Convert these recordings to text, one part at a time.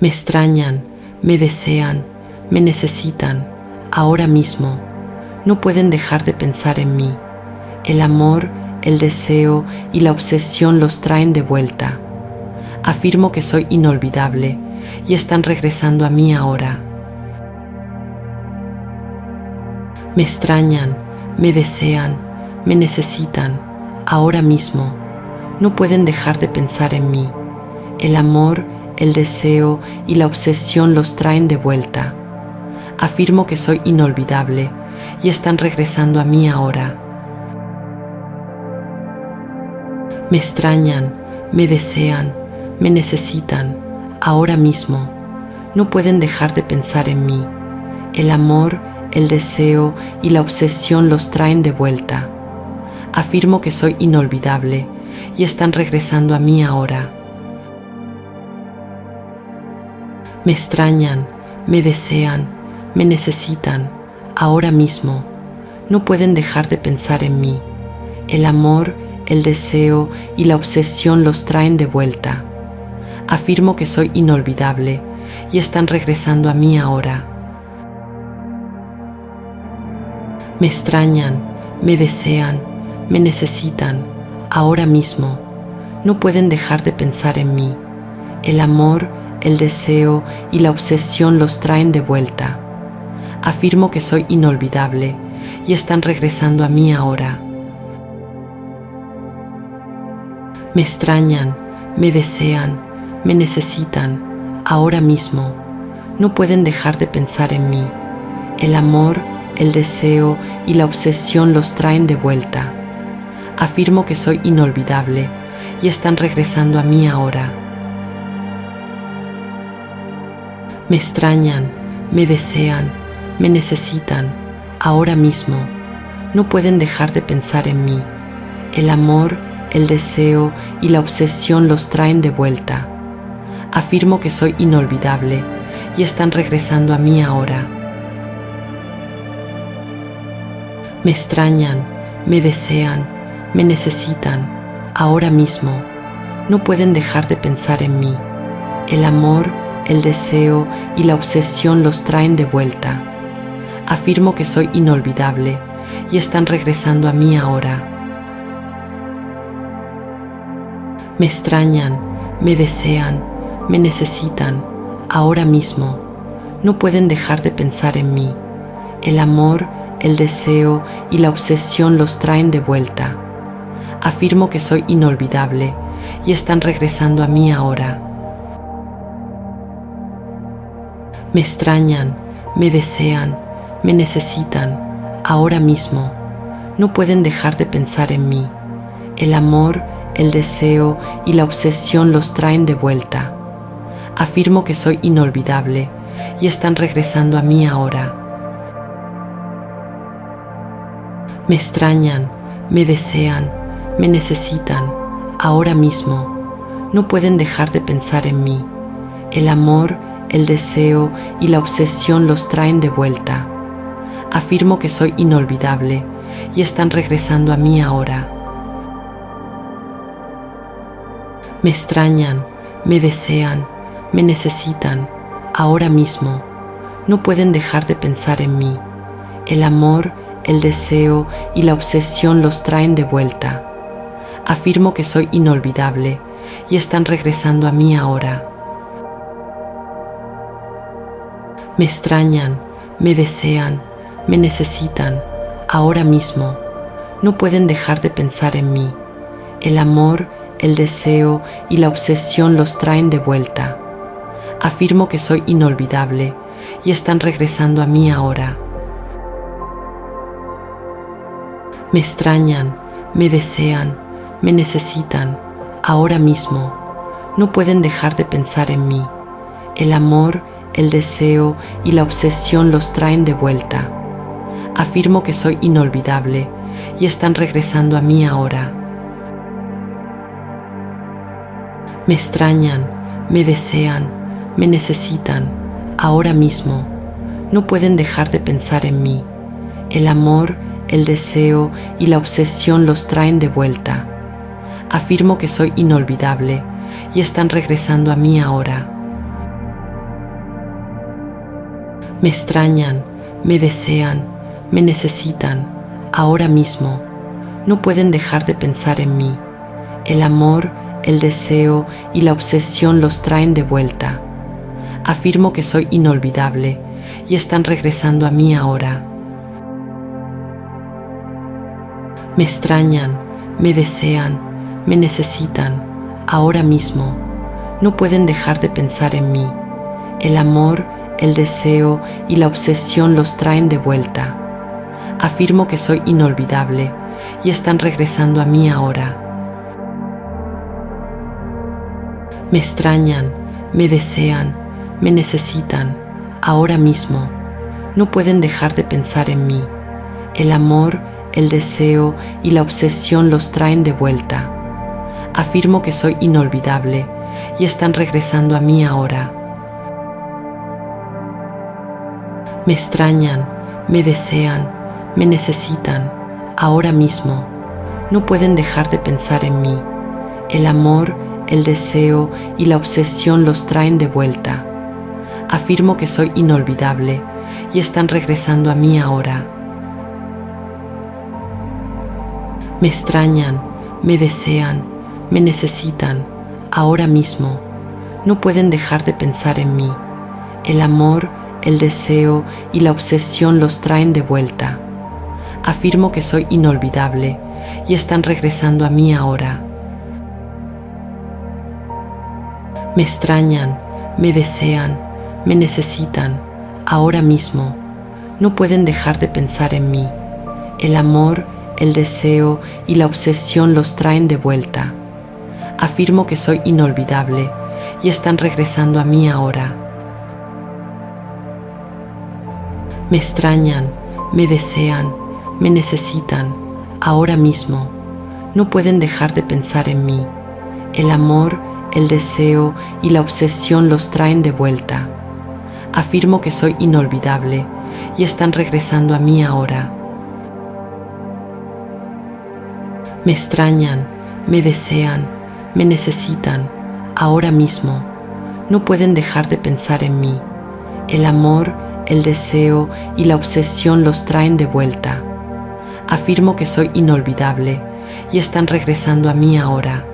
Me extrañan, me desean, me necesitan, ahora mismo. No pueden dejar de pensar en mí. El amor, el deseo y la obsesión los traen de vuelta. Afirmo que soy inolvidable y están regresando a mí ahora. Me extrañan, me desean, me necesitan, ahora mismo. No pueden dejar de pensar en mí. El amor, el deseo y la obsesión los traen de vuelta. Afirmo que soy inolvidable y están regresando a mí ahora. Me extrañan, me desean, me necesitan, ahora mismo. No pueden dejar de pensar en mí. El amor, el deseo y la obsesión los traen de vuelta. Afirmo que soy inolvidable y están regresando a mí ahora. Me extrañan, me desean, me necesitan, ahora mismo. No pueden dejar de pensar en mí. El amor, el deseo y la obsesión los traen de vuelta. Afirmo que soy inolvidable y están regresando a mí ahora. Me extrañan, me desean, me necesitan, ahora mismo. No pueden dejar de pensar en mí. El amor, el deseo y la obsesión los traen de vuelta. Afirmo que soy inolvidable y están regresando a mí ahora. Me extrañan, me desean, me necesitan, ahora mismo. No pueden dejar de pensar en mí. El amor, el deseo y la obsesión los traen de vuelta. Afirmo que soy inolvidable y están regresando a mí ahora. Me extrañan, me desean, me necesitan, ahora mismo. No pueden dejar de pensar en mí. El amor, el deseo y la obsesión los traen de vuelta. Afirmo que soy inolvidable y están regresando a mí ahora. Me extrañan, me desean, me necesitan, ahora mismo. No pueden dejar de pensar en mí. El amor, el deseo y la obsesión los traen de vuelta. Afirmo que soy inolvidable y están regresando a mí ahora. Me extrañan, me desean, me necesitan, ahora mismo. No pueden dejar de pensar en mí. El amor, el deseo y la obsesión los traen de vuelta. Afirmo que soy inolvidable y están regresando a mí ahora. Me extrañan, me desean, me necesitan, ahora mismo. No pueden dejar de pensar en mí. El amor, el deseo y la obsesión los traen de vuelta. Afirmo que soy inolvidable y están regresando a mí ahora. Me extrañan, me desean, me necesitan, ahora mismo. No pueden dejar de pensar en mí. El amor, el deseo y la obsesión los traen de vuelta. Afirmo que soy inolvidable y están regresando a mí ahora. Me extrañan, me desean, me necesitan, ahora mismo. No pueden dejar de pensar en mí. El amor, el deseo y la obsesión los traen de vuelta. Afirmo que soy inolvidable y están regresando a mí ahora. Me extrañan, me desean, me necesitan, ahora mismo. No pueden dejar de pensar en mí. El amor, el deseo y la obsesión los traen de vuelta. Afirmo que soy inolvidable y están regresando a mí ahora. Me extrañan, me desean, me necesitan, ahora mismo. No pueden dejar de pensar en mí. El amor, el deseo y la obsesión los traen de vuelta. Afirmo que soy inolvidable y están regresando a mí ahora. Me extrañan, me desean, me necesitan, ahora mismo. No pueden dejar de pensar en mí. El amor, el deseo y la obsesión los traen de vuelta. Afirmo que soy inolvidable y están regresando a mí ahora. Me extrañan, me desean, me necesitan, ahora mismo. No pueden dejar de pensar en mí. El amor, el deseo y la obsesión los traen de vuelta. Afirmo que soy inolvidable y están regresando a mí ahora. Me extrañan, me desean, me necesitan, ahora mismo. No pueden dejar de pensar en mí. El amor, el deseo y la obsesión los traen de vuelta. Afirmo que soy inolvidable y están regresando a mí ahora. Me extrañan, me desean, me necesitan, ahora mismo. No pueden dejar de pensar en mí. El amor, el deseo y la obsesión los traen de vuelta. Afirmo que soy inolvidable y están regresando a mí ahora. Me extrañan, me desean, me necesitan, ahora mismo. No pueden dejar de pensar en mí. El amor, el deseo y la obsesión los traen de vuelta. Afirmo que soy inolvidable y están regresando a mí ahora. Me extrañan, me desean, me necesitan, ahora mismo. No pueden dejar de pensar en mí. El amor, el deseo y la obsesión los traen de vuelta. Afirmo que soy inolvidable y están regresando a mí ahora. Me extrañan, me desean, me necesitan, ahora mismo. No pueden dejar de pensar en mí. El amor, el deseo y la obsesión los traen de vuelta. Afirmo que soy inolvidable y están regresando a mí ahora. Me extrañan, me desean, me necesitan, ahora mismo. No pueden dejar de pensar en mí. El amor, el deseo y la obsesión los traen de vuelta. Afirmo que soy inolvidable y están regresando a mí ahora. Me extrañan, me desean, me necesitan, ahora mismo. No pueden dejar de pensar en mí. El amor, el deseo y la obsesión los traen de vuelta. Afirmo que soy inolvidable y están regresando a mí ahora.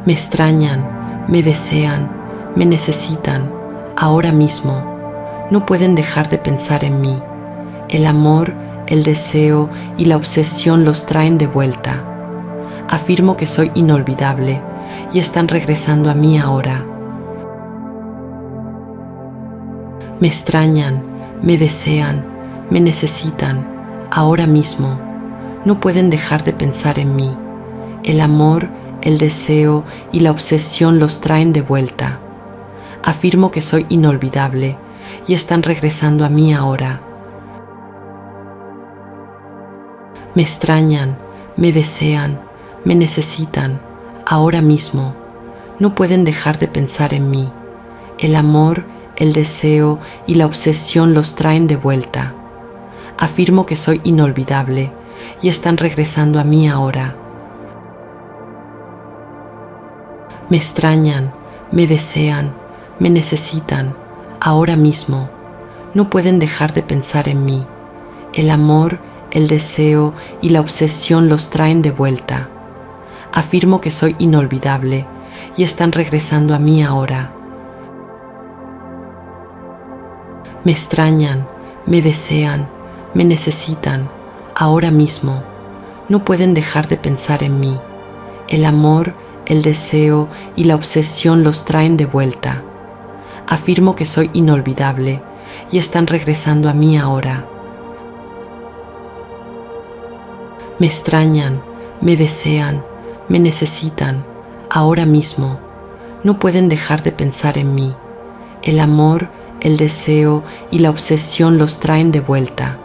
Me extrañan, me desean, me necesitan, ahora mismo. No pueden dejar de pensar en mí. El amor, el deseo y la obsesión los traen de vuelta. Afirmo que soy inolvidable y están regresando a mí ahora. Me extrañan, me desean, me necesitan, ahora mismo. No pueden dejar de pensar en mí. El amor, el deseo y la obsesión los traen de vuelta. Afirmo que soy inolvidable y están regresando a mí ahora. Me extrañan, me desean, me necesitan, ahora mismo. No pueden dejar de pensar en mí. El amor, el deseo y la obsesión los traen de vuelta. Afirmo que soy inolvidable y están regresando a mí ahora. Me extrañan, me desean, me necesitan, ahora mismo. No pueden dejar de pensar en mí. El amor, el deseo y la obsesión los traen de vuelta. Afirmo que soy inolvidable y están regresando a mí ahora. Me extrañan, me desean, me necesitan, ahora mismo. No pueden dejar de pensar en mí. El amor, el deseo y la obsesión los traen de vuelta. Afirmo que soy inolvidable y están regresando a mí ahora. Me extrañan, me desean, me necesitan, ahora mismo. No pueden dejar de pensar en mí. El amor, el deseo y la obsesión los traen de vuelta.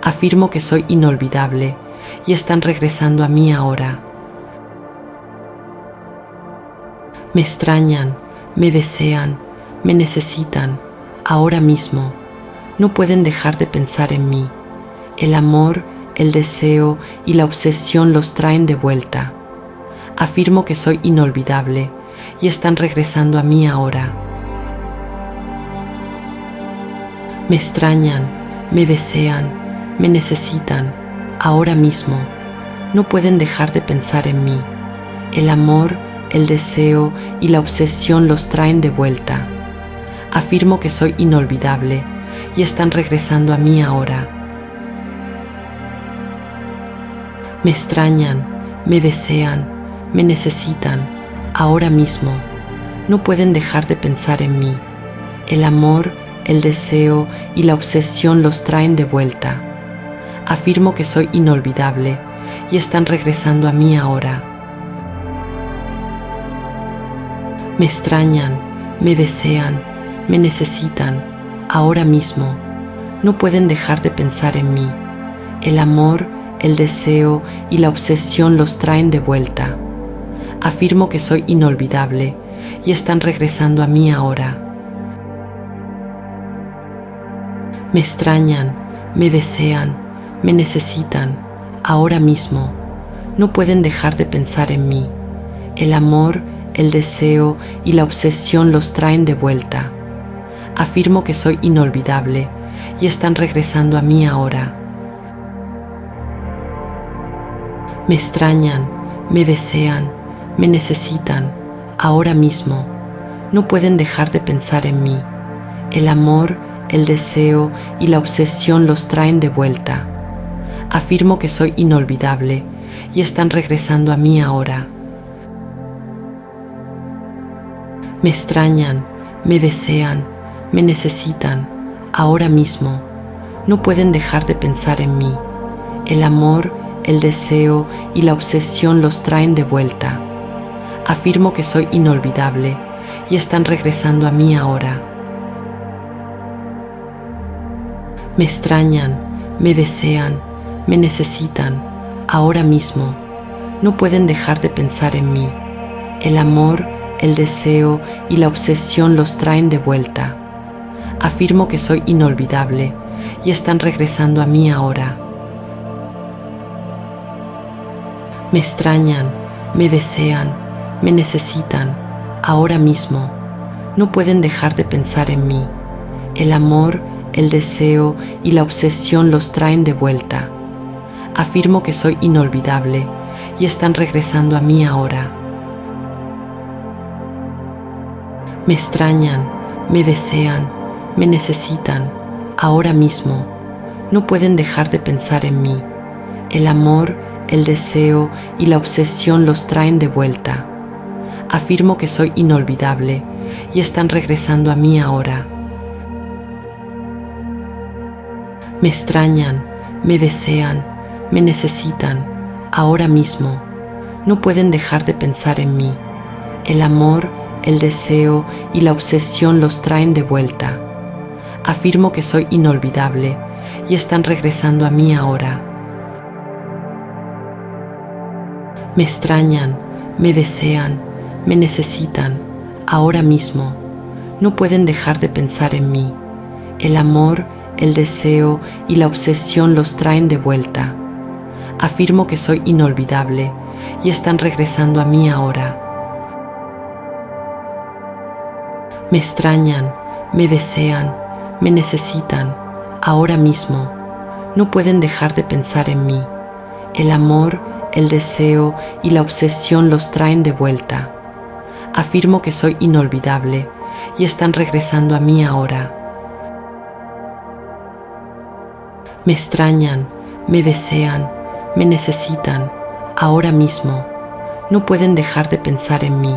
Afirmo que soy inolvidable y están regresando a mí ahora. Me extrañan, me desean, me necesitan, ahora mismo. No pueden dejar de pensar en mí. El amor, el deseo y la obsesión los traen de vuelta. Afirmo que soy inolvidable y están regresando a mí ahora. Me extrañan, me desean, me necesitan, ahora mismo. No pueden dejar de pensar en mí. El amor, el deseo y la obsesión los traen de vuelta. Afirmo que soy inolvidable y están regresando a mí ahora. Me extrañan, me desean, me necesitan, ahora mismo. No pueden dejar de pensar en mí. El amor, el deseo y la obsesión los traen de vuelta. Afirmo que soy inolvidable y están regresando a mí ahora. Me extrañan, me desean, me necesitan, ahora mismo. No pueden dejar de pensar en mí. El amor, el deseo y la obsesión los traen de vuelta. Afirmo que soy inolvidable y están regresando a mí ahora. Me extrañan, me desean, me necesitan, ahora mismo. No pueden dejar de pensar en mí. El amor, el deseo y la obsesión los traen de vuelta. Afirmo que soy inolvidable y están regresando a mí ahora. Me extrañan, me desean, me necesitan, ahora mismo. No pueden dejar de pensar en mí. El amor, el deseo y la obsesión los traen de vuelta. Afirmo que soy inolvidable y están regresando a mí ahora. Me extrañan, me desean, me necesitan, ahora mismo. No pueden dejar de pensar en mí. El amor, el deseo y la obsesión los traen de vuelta. Afirmo que soy inolvidable y están regresando a mí ahora. Me extrañan, me desean, me necesitan, ahora mismo. No pueden dejar de pensar en mí. El amor, el deseo y la obsesión los traen de vuelta. Afirmo que soy inolvidable y están regresando a mí ahora. Me extrañan, me desean, me necesitan, ahora mismo. No pueden dejar de pensar en mí. El amor, el deseo y la obsesión los traen de vuelta. Afirmo que soy inolvidable y están regresando a mí ahora. Me extrañan, me desean, me necesitan, ahora mismo. No pueden dejar de pensar en mí. El amor, el deseo y la obsesión los traen de vuelta. Afirmo que soy inolvidable y están regresando a mí ahora. Me extrañan, me desean, me necesitan, ahora mismo. No pueden dejar de pensar en mí. El amor, el deseo y la obsesión los traen de vuelta. Afirmo que soy inolvidable y están regresando a mí ahora. Me extrañan, me desean, me necesitan, ahora mismo. No pueden dejar de pensar en mí. El amor, el deseo y la obsesión los traen de vuelta. Afirmo que soy inolvidable y están regresando a mí ahora. Me extrañan, me desean, me necesitan, ahora mismo. No pueden dejar de pensar en mí. El amor, el deseo y la obsesión los traen de vuelta. Afirmo que soy inolvidable y están regresando a mí ahora. Me extrañan, me desean, me necesitan, ahora mismo. No pueden dejar de pensar en mí.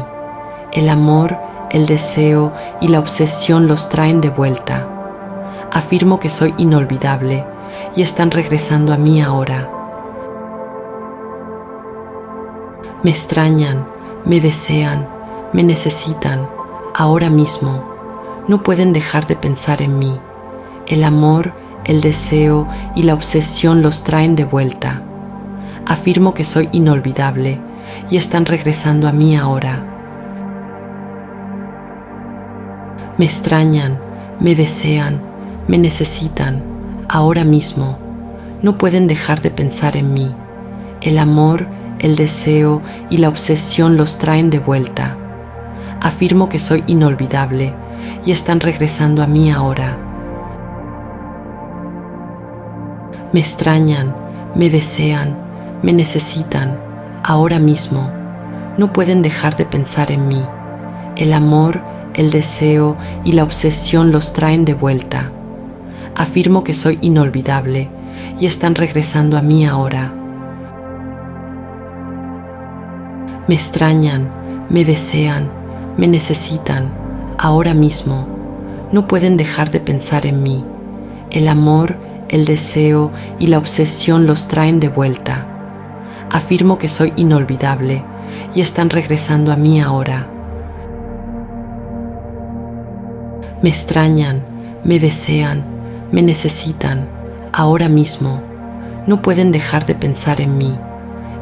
El amor, el deseo y la obsesión los traen de vuelta. Afirmo que soy inolvidable y están regresando a mí ahora. Me extrañan, me desean, me necesitan, ahora mismo. No pueden dejar de pensar en mí. El amor, el deseo y la obsesión los traen de vuelta. Afirmo que soy inolvidable y están regresando a mí ahora. Me extrañan, me desean, me necesitan, ahora mismo. No pueden dejar de pensar en mí. El amor, el deseo y la obsesión los traen de vuelta. Afirmo que soy inolvidable y están regresando a mí ahora. Me extrañan, me desean, me necesitan, ahora mismo. No pueden dejar de pensar en mí. El amor, el deseo y la obsesión los traen de vuelta. Afirmo que soy inolvidable y están regresando a mí ahora. Me extrañan, me desean, me necesitan, ahora mismo. No pueden dejar de pensar en mí. El amor, el deseo y la obsesión los traen de vuelta. Afirmo que soy inolvidable y están regresando a mí ahora. Me extrañan, me desean, me necesitan, ahora mismo. No pueden dejar de pensar en mí.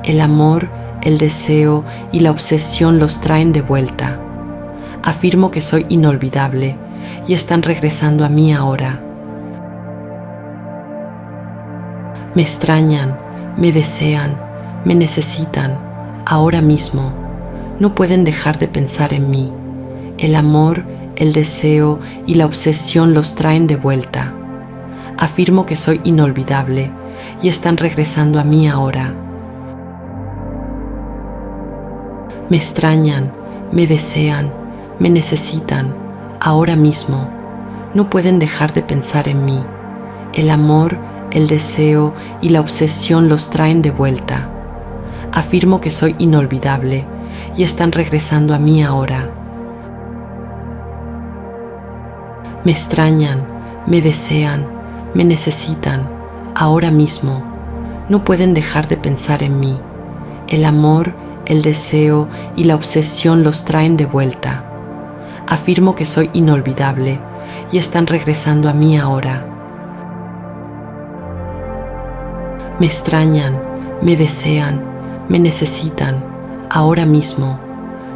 El amor, el deseo y la obsesión los traen de vuelta. Afirmo que soy inolvidable y están regresando a mí ahora. Me extrañan, me desean, me necesitan, ahora mismo. No pueden dejar de pensar en mí. El amor, el deseo y la obsesión los traen de vuelta. Afirmo que soy inolvidable y están regresando a mí ahora. Me extrañan, me desean, me necesitan, ahora mismo. No pueden dejar de pensar en mí. El amor, el deseo y la obsesión los traen de vuelta. Afirmo que soy inolvidable y están regresando a mí ahora. Me extrañan, me desean, me necesitan, ahora mismo. No pueden dejar de pensar en mí. El amor, el deseo y la obsesión los traen de vuelta. Afirmo que soy inolvidable y están regresando a mí ahora. Me extrañan, me desean, me necesitan, ahora mismo.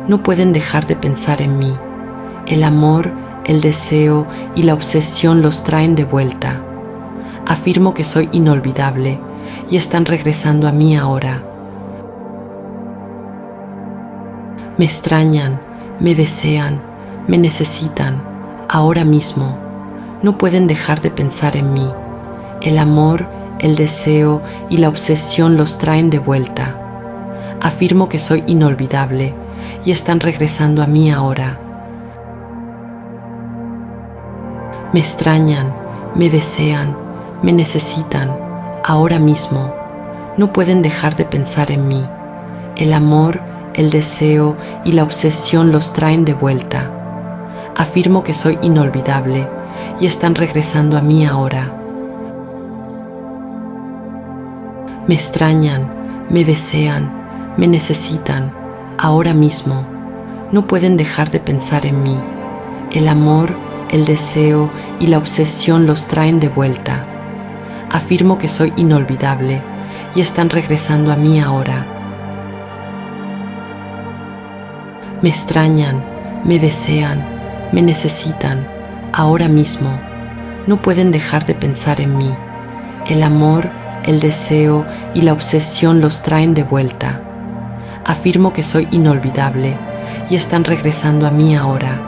No pueden dejar de pensar en mí. El amor, el deseo y la obsesión los traen de vuelta. Afirmo que soy inolvidable y están regresando a mí ahora. Me extrañan, me desean, me necesitan, ahora mismo. No pueden dejar de pensar en mí. El amor, el deseo y la obsesión los traen de vuelta. Afirmo que soy inolvidable y están regresando a mí ahora. Me extrañan, me desean, me necesitan, ahora mismo. No pueden dejar de pensar en mí. El amor, el deseo y la obsesión los traen de vuelta. Afirmo que soy inolvidable y están regresando a mí ahora. Me extrañan, me desean, me necesitan, ahora mismo. No pueden dejar de pensar en mí. El amor, el deseo y la obsesión los traen de vuelta. Afirmo que soy inolvidable y están regresando a mí ahora. Me extrañan, me desean, me necesitan, ahora mismo. No pueden dejar de pensar en mí. El amor, el deseo y la obsesión los traen de vuelta. Afirmo que soy inolvidable y están regresando a mí ahora.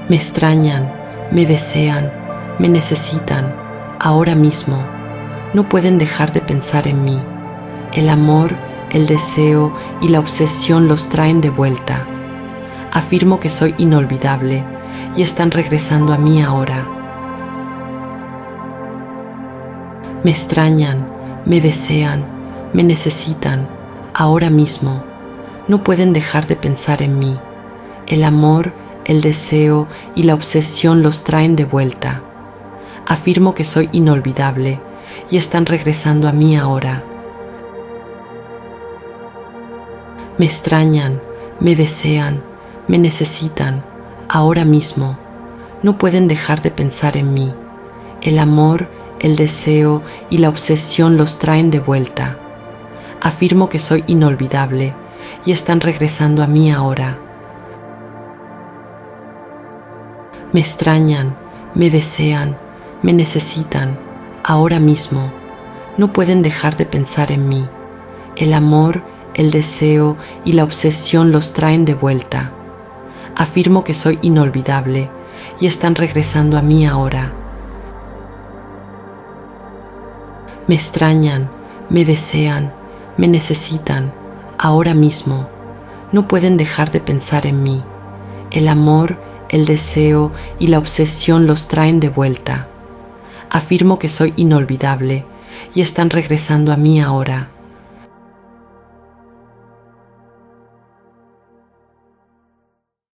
Me extrañan, me desean, me necesitan, ahora mismo. No pueden dejar de pensar en mí. El amor, el deseo y la obsesión los traen de vuelta. Afirmo que soy inolvidable y están regresando a mí ahora. Me extrañan, me desean, me necesitan, ahora mismo. No pueden dejar de pensar en mí. El amor, el deseo y la obsesión los traen de vuelta. Afirmo que soy inolvidable y están regresando a mí ahora. Me extrañan, me desean, me necesitan, ahora mismo. No pueden dejar de pensar en mí. El amor, el deseo y la obsesión los traen de vuelta. Afirmo que soy inolvidable y están regresando a mí ahora. Me extrañan, me desean, me necesitan, ahora mismo. No pueden dejar de pensar en mí. El amor, el deseo y la obsesión los traen de vuelta. Afirmo que soy inolvidable y están regresando a mí ahora. Me extrañan, me desean, me necesitan, ahora mismo. No pueden dejar de pensar en mí. El amor, el deseo y la obsesión los traen de vuelta. Afirmo que soy inolvidable y están regresando a mí ahora.